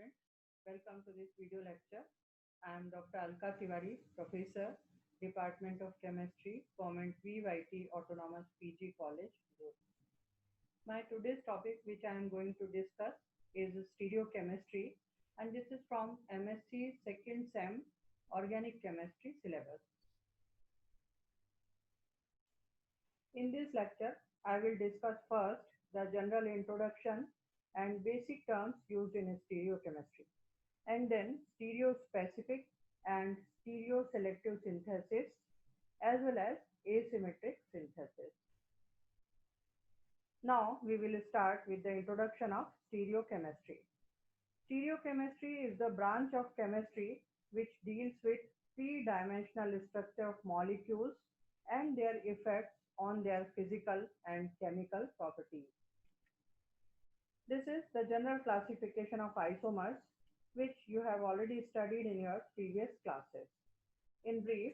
students. Welcome to this video lecture. I am Dr. Alka Tiwari, Professor, Department of Chemistry, Government VYT Autonomous PG College. My today's topic which I am going to discuss is stereochemistry, and this is from MSc second SEM Organic Chemistry syllabus. In this lecture, I will discuss first the general introduction and basic terms used in stereochemistry, and then stereospecific and stereoselective synthesis, as well as asymmetric synthesis. Now we will start with the introduction of stereochemistry. Stereochemistry is the branch of chemistry which deals with three-dimensional structure of molecules and their effects on their physical and chemical properties. This is the general classification of isomers, which you have already studied in your previous classes. In brief,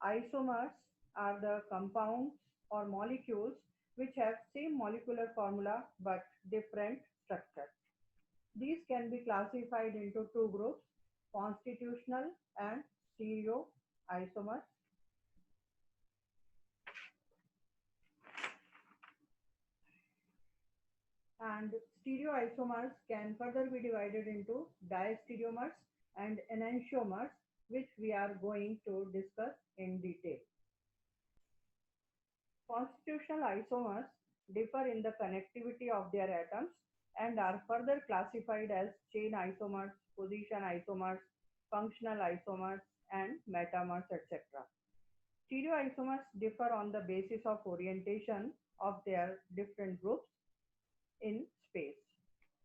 isomers are the compounds or molecules which have same molecular formula but different structure. These can be classified into two groups, constitutional and stereo isomers. And stereoisomers can further be divided into diastereomers and enantiomers, which we are going to discuss in detail. Constitutional isomers differ in the connectivity of their atoms and are further classified as chain isomers, position isomers, functional isomers, and metamers, etc. Stereoisomers differ on the basis of orientation of their different groups in space.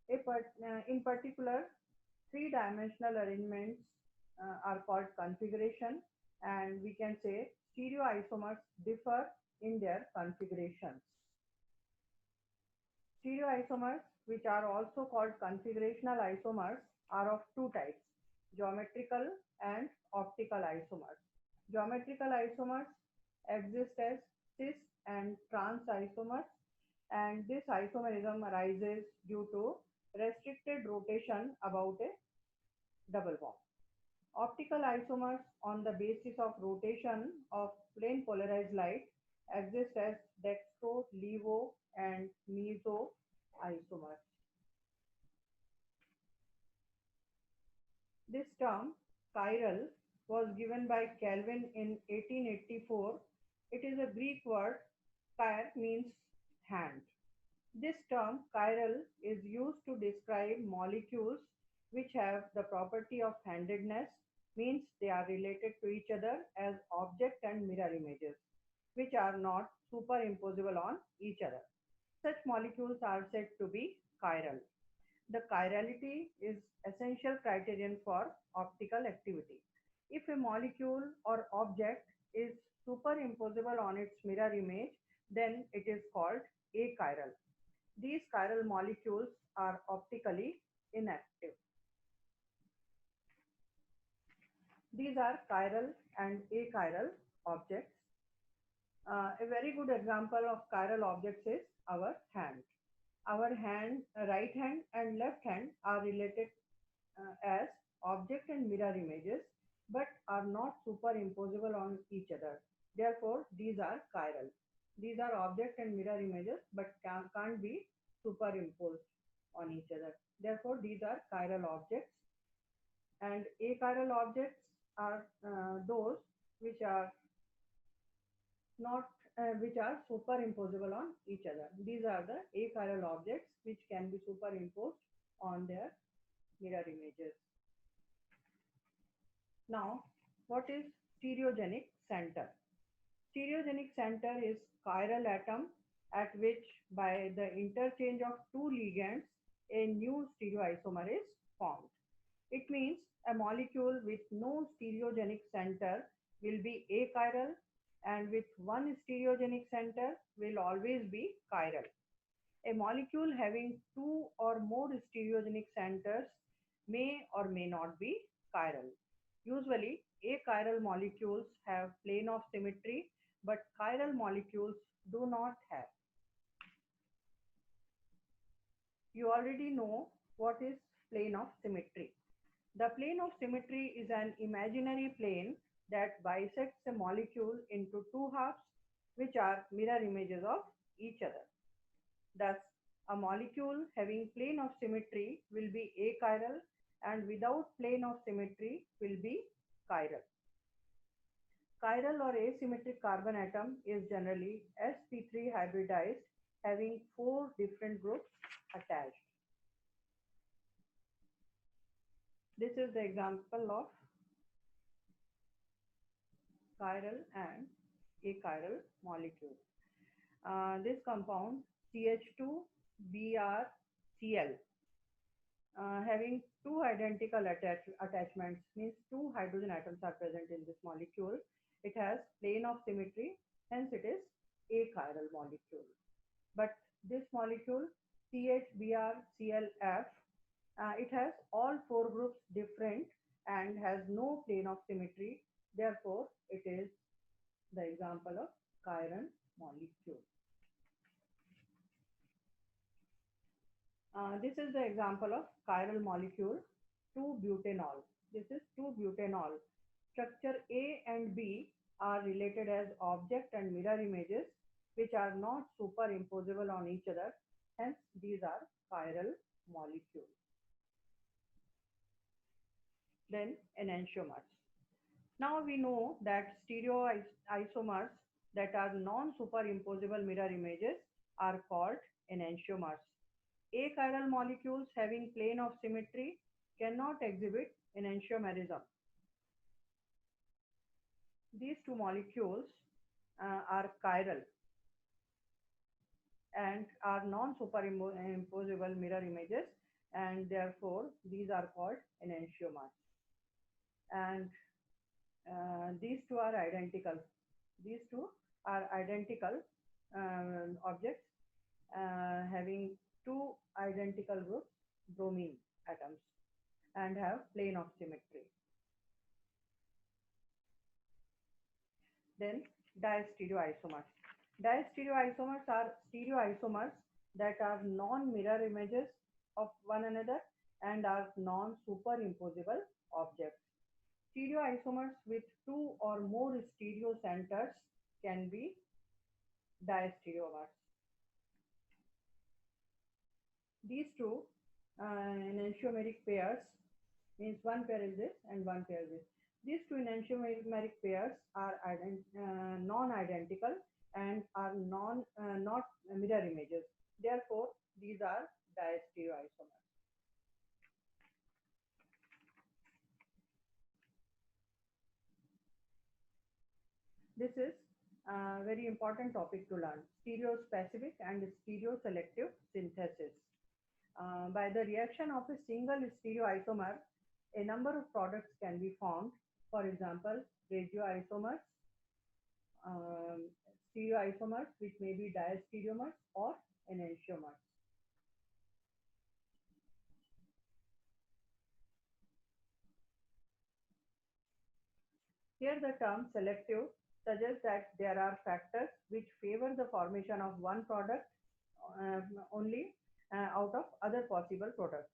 In particular, three-dimensional arrangements are called configuration, and we can say stereoisomers differ in their configurations. Stereoisomers, which are also called configurational isomers, are of two types, geometrical and optical isomers. Geometrical isomers exist as cis and trans isomers, and this isomerism arises due to restricted rotation about a double bond. Optical isomers on the basis of rotation of plane polarized light exist as dextro, levo, and meso isomers. This term, chiral, was given by Kelvin in 1884. It is a Greek word. Chir means hand. This term, chiral, is used to describe molecules which have the property of handedness, means they are related to each other as object and mirror images, which are not superimposable on each other. Such molecules are said to be chiral. The chirality is essential criterion for optical activity. If a molecule or object is superimposable on its mirror image, then it is called achiral. These chiral molecules are optically inactive. These are chiral and achiral objects. A very good example of chiral objects is our hand. Our hand, right hand and left hand are related as object and mirror images, but are not superimposable on each other. Therefore, these are chiral. These are object and mirror images, but can't be superimposed on each other. Therefore, these are chiral objects. And achiral objects are those which are not which are superimposable on each other. These are the achiral objects which can be superimposed on their mirror images. Now, what is stereogenic center? Stereogenic center is chiral atom at which by the interchange of two ligands a new stereoisomer is formed. It means a molecule with no stereogenic center will be achiral, and with one stereogenic center will always be chiral. A molecule having two or more stereogenic centers may or may not be chiral. Usually, achiral molecules have plane of symmetry, but chiral molecules do not have. You already know what is plane of symmetry. The plane of symmetry is an imaginary plane that bisects a molecule into two halves which are mirror images of each other. Thus, a molecule having plane of symmetry will be achiral and without plane of symmetry will be chiral. Chiral or asymmetric carbon atom is generally sp3 hybridized having four different groups attached. This is the example of chiral and achiral molecule. This compound CH2BrCl having two identical attachments means two hydrogen atoms are present in this molecule. It has plane of symmetry, hence it is achiral molecule. But this molecule CH2BrClF it has all four groups different and has no plane of symmetry. Therefore, it is the example of chiral molecule. This is the example of chiral molecule 2-butanol. This is 2-butanol. Structure A and B are related as object and mirror images which are not superimposable on each other. Hence, these are chiral molecules. Then enantiomers. Now we know that stereoisomers that are non-superimposable mirror images are called enantiomers. Achiral molecules having plane of symmetry cannot exhibit enantiomerism. These two molecules are chiral and are non-superimposable mirror images, and therefore these are called enantiomers. And these two are identical. These two are identical objects having two identical groups, bromine atoms, and have plane of symmetry. Then diastereoisomers. Diastereoisomers are stereoisomers that are non-mirror images of one another and are non-superimposable objects. Stereoisomers with two or more stereo centers can be diastereomers. These two enantiomeric pairs means one pair is this and one pair is this. These two enantiomeric pairs are non-identical and are not mirror images. Therefore, these are diastereoisomers. This is a very important topic to learn: stereospecific and stereoselective synthesis. By the reaction of a single stereoisomer, a number of products can be formed. For example, radioisomers, stereoisomers which may be diastereomers or enantiomers. Here the term selective suggests that there are factors which favor the formation of one product only out of other possible products.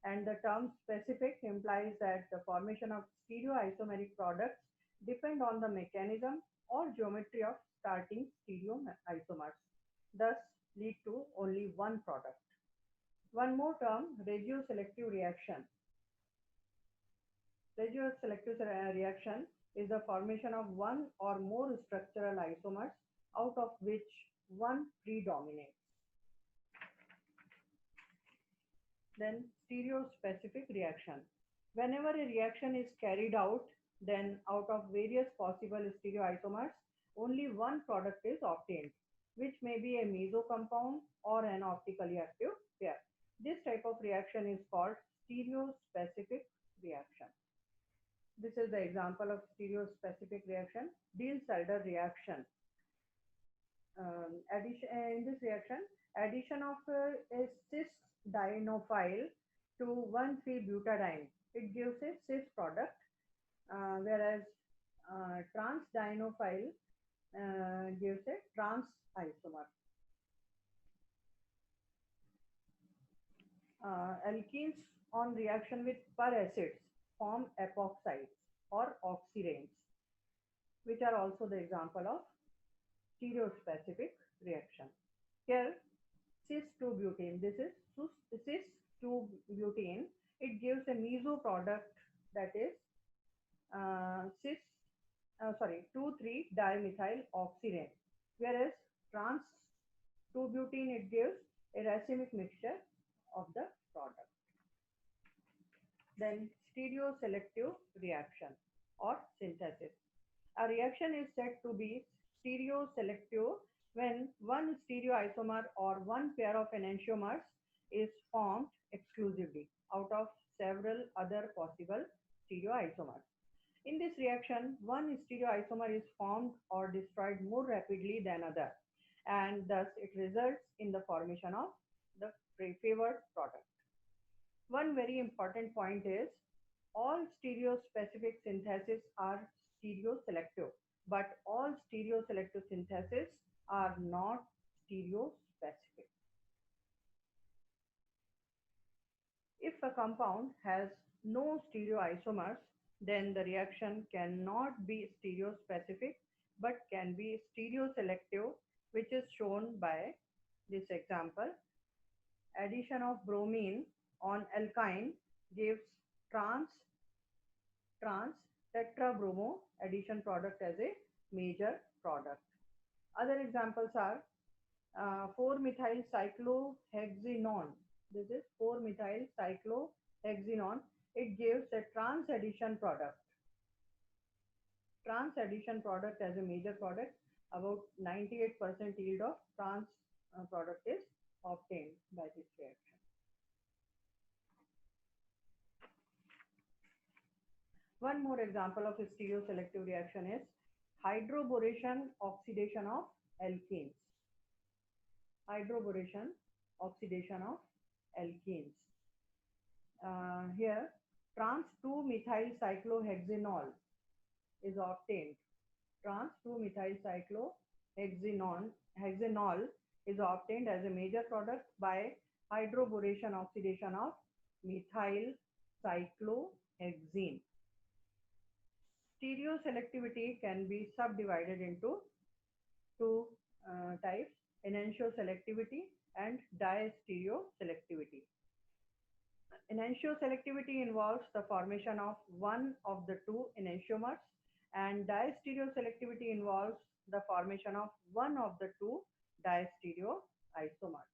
And the term specific implies that the formation of stereoisomeric products depend on the mechanism or geometry of starting stereoisomers, thus lead to only one product. One more term, regioselective reaction. Regioselective reaction is the formation of one or more structural isomers out of which one predominates. Then stereospecific reaction. Whenever a reaction is carried out, then out of various possible stereoisomers, only one product is obtained, which may be a meso compound or an optically active pair. This type of reaction is called stereospecific reaction. This is the example of stereospecific reaction, Diels-Alder reaction. In this reaction, addition of a cis-dienophile to 1,3-butadiene, it gives a cis product, whereas trans-dienophile gives a trans isomer. Alkenes on reaction with per acids form epoxides or oxiranes, which are also the example of stereospecific reaction. Here, cis-2-butene, this is cis-2-butene. It gives a meso product that is cis, 2,3-dimethyl oxirane, whereas trans 2-butene it gives a racemic mixture of the product. Then stereoselective reaction or synthesis. A reaction is said to be stereoselective when one stereoisomer or one pair of enantiomers is formed exclusively out of several other possible stereoisomers. In this reaction, one stereoisomer is formed or destroyed more rapidly than other, and thus it results in the formation of the favored product. One very important point is all stereospecific syntheses are stereoselective, but all stereoselective syntheses are not stereospecific. If a compound has no stereoisomers, then the reaction cannot be stereospecific but can be stereoselective, which is shown by this example. Addition of bromine on alkyne gives trans tetrabromo addition product as a major product. Other examples are 4-methyl cyclohexenone. This is 4-methyl cyclohexenone. It gives a trans addition product. Trans addition product as a major product. About 98% yield of trans product is obtained by this reaction. One more example of a stereoselective reaction is hydroboration oxidation of alkenes. Hydroboration oxidation of alkenes. Here, trans 2-methyl cyclohexenol is obtained. Trans 2-methyl cyclohexenol is obtained as a major product by hydroboration oxidation of methyl cyclohexene. Stereoselectivity can be subdivided into two types, enantioselectivity and diastereoselectivity. Enantioselectivity involves the formation of one of the two enantiomers, and diastereoselectivity involves the formation of one of the two diastereoisomers.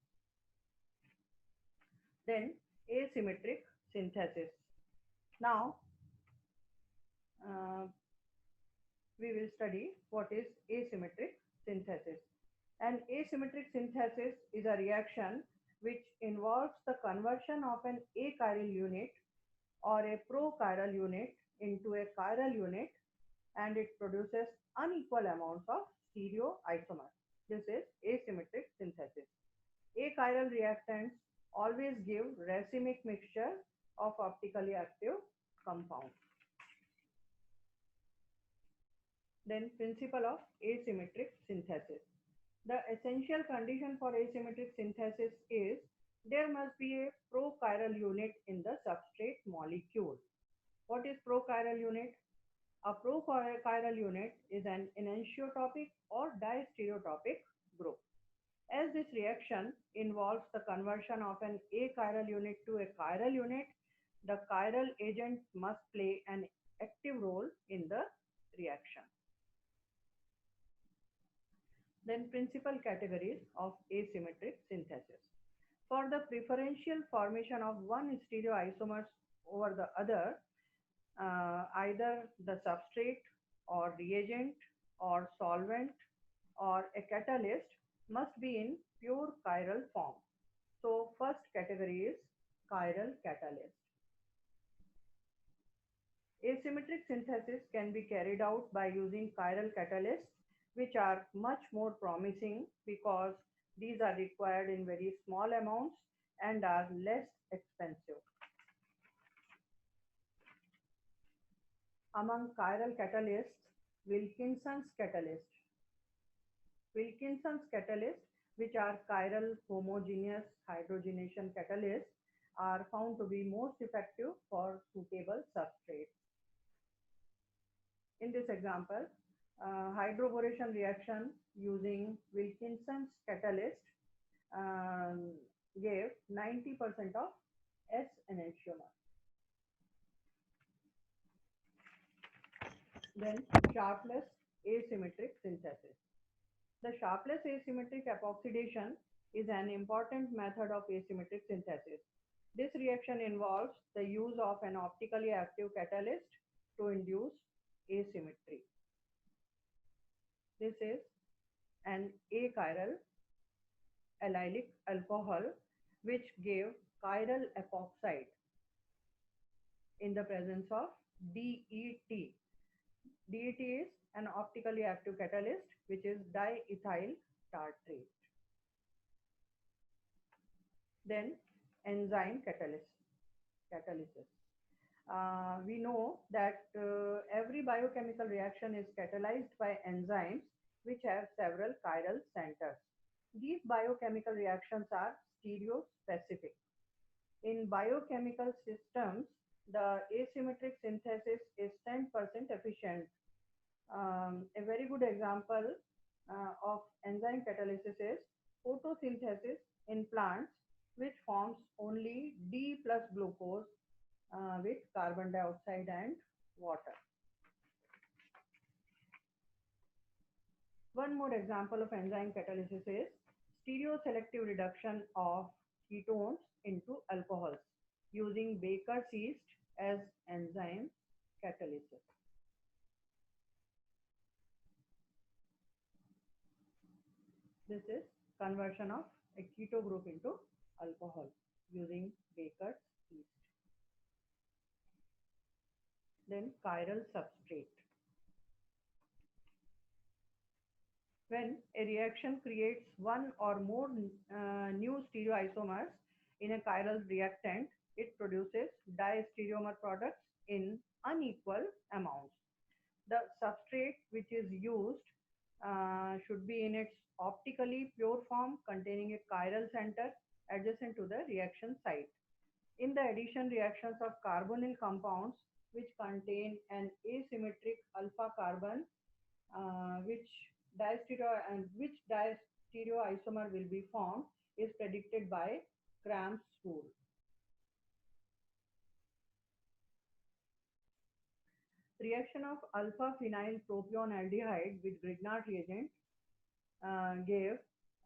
Then asymmetric synthesis. Now we will study what is asymmetric synthesis. An asymmetric synthesis is a reaction which involves the conversion of an achiral unit or a prochiral unit into a chiral unit, and it produces unequal amounts of stereoisomers. This is asymmetric synthesis. Achiral reactants always give racemic mixture of optically active compounds. Then principle of asymmetric synthesis. The essential condition for asymmetric synthesis is there must be a prochiral unit in the substrate molecule. What is prochiral unit? A prochiral unit is an enantiotopic or diastereotopic group. As this reaction involves the conversion of an achiral unit to a chiral unit, the chiral agent must play an active role in the reaction. Then principal categories of asymmetric synthesis. For the preferential formation of one stereoisomers over the other, either the substrate or reagent or solvent or a catalyst must be in pure chiral form. So first category is chiral catalyst. Asymmetric synthesis can be carried out by using chiral catalysts, which are much more promising because these are required in very small amounts and are less expensive. Among chiral catalysts, Wilkinson's catalyst. Wilkinson's catalysts, which are chiral homogeneous hydrogenation catalysts, are found to be most effective for suitable substrates. In this example, hydroboration reaction using Wilkinson's catalyst um, gave 90% of S enantiomer. Then sharpless asymmetric synthesis. The sharpless asymmetric epoxidation is an important method of asymmetric synthesis. This reaction involves the use of an optically active catalyst to induce asymmetry. This is an achiral allylic alcohol which gave chiral epoxide in the presence of DET. DET is an optically active catalyst which is diethyl tartrate. Then enzyme catalysis. We know that every biochemical reaction is catalyzed by enzymes which have several chiral centers. These biochemical reactions are stereospecific. In biochemical systems, the asymmetric synthesis is 10% efficient. A very good example of enzyme catalysis is photosynthesis in plants, which forms only D plus glucose with carbon dioxide and water. One more example of enzyme catalysis is stereoselective reduction of ketones into alcohols using Baker's yeast as enzyme catalysis. This is conversion of a keto group into alcohol using Baker's yeast. Then chiral substrate. When a reaction creates one or more new stereoisomers in a chiral reactant, it produces diastereomer products in unequal amounts. The substrate which is used should be in its optically pure form containing a chiral center adjacent to the reaction site. In the addition reactions of carbonyl compounds which contain an asymmetric alpha carbon, which diastereoisomer will be formed is predicted by Cramp's rule. Reaction of alpha phenyl propione aldehyde with Grignard reagent gave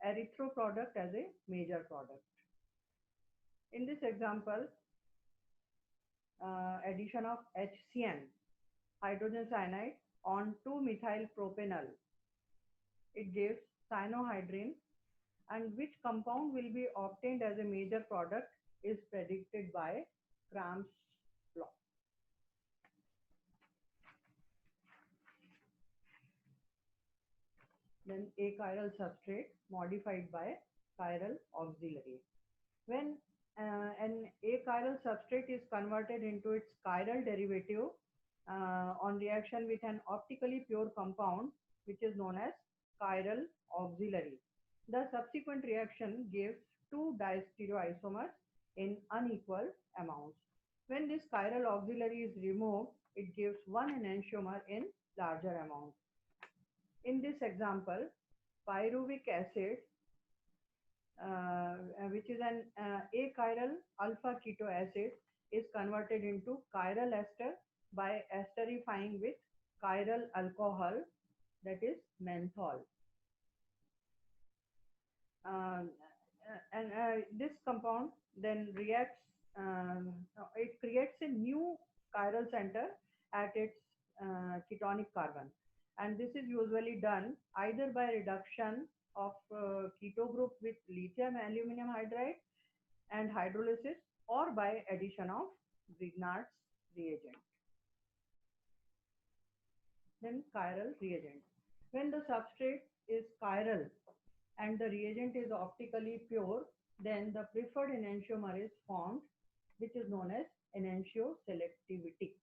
erythro product as a major product. In this example, addition of HCN, hydrogen cyanide, on 2-methyl propanol, it gives cyanohydrin, and which compound will be obtained as a major product is predicted by Cramp's law. Then achiral substrate modified by chiral auxiliary. When an achiral substrate is converted into its chiral derivative on reaction with an optically pure compound, which is known as chiral auxiliary, the subsequent reaction gives two diastereoisomers in unequal amounts. When this chiral auxiliary is removed, it gives one enantiomer in larger amount. In this example, pyruvic acid, which is an achiral alpha keto acid, is converted into chiral ester by esterifying with chiral alcohol, that is menthol. And this compound then reacts, it creates a new chiral center at its ketonic carbon. And this is usually done either by reduction of keto group with lithium aluminum hydride and hydrolysis, or by addition of Grignard's reagent. Then chiral reagent. When the substrate is chiral and the reagent is optically pure, then the preferred enantiomer is formed, which is known as enantioselectivity.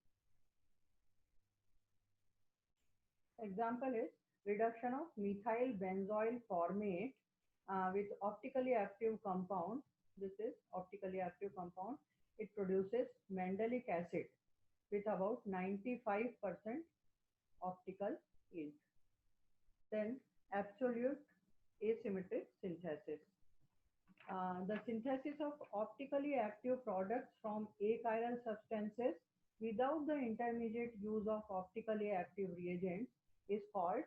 Example is reduction of methyl benzoyl formate with optically active compound This is optically active compound. It produces mandelic acid with about 95% optical yield. Then absolute asymmetric synthesis. The synthesis of optically active products from achiral substances without the intermediate use of optically active reagents is called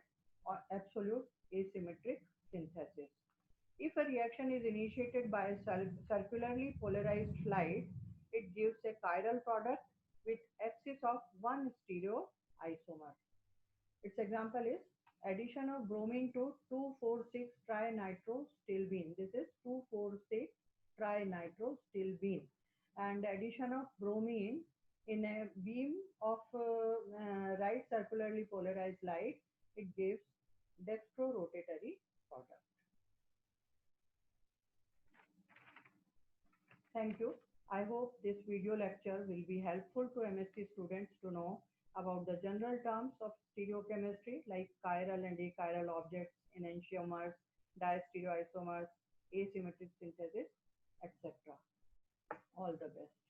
absolute asymmetric synthesis. If a reaction is initiated by a circularly polarized light, it gives a chiral product with axis of one stereoisomer. Its example is addition of bromine to 2,4,6-trinitrostilbene. This is 2,4,6-trinitrostilbene. And addition of bromine in a beam of right circularly polarized light, it gives dextrorotatory product. Thank you. I hope this video lecture will be helpful to MSc students to know about the general terms of stereochemistry like chiral and achiral objects, enantiomers, diastereoisomers, asymmetric synthesis, etc. All the best.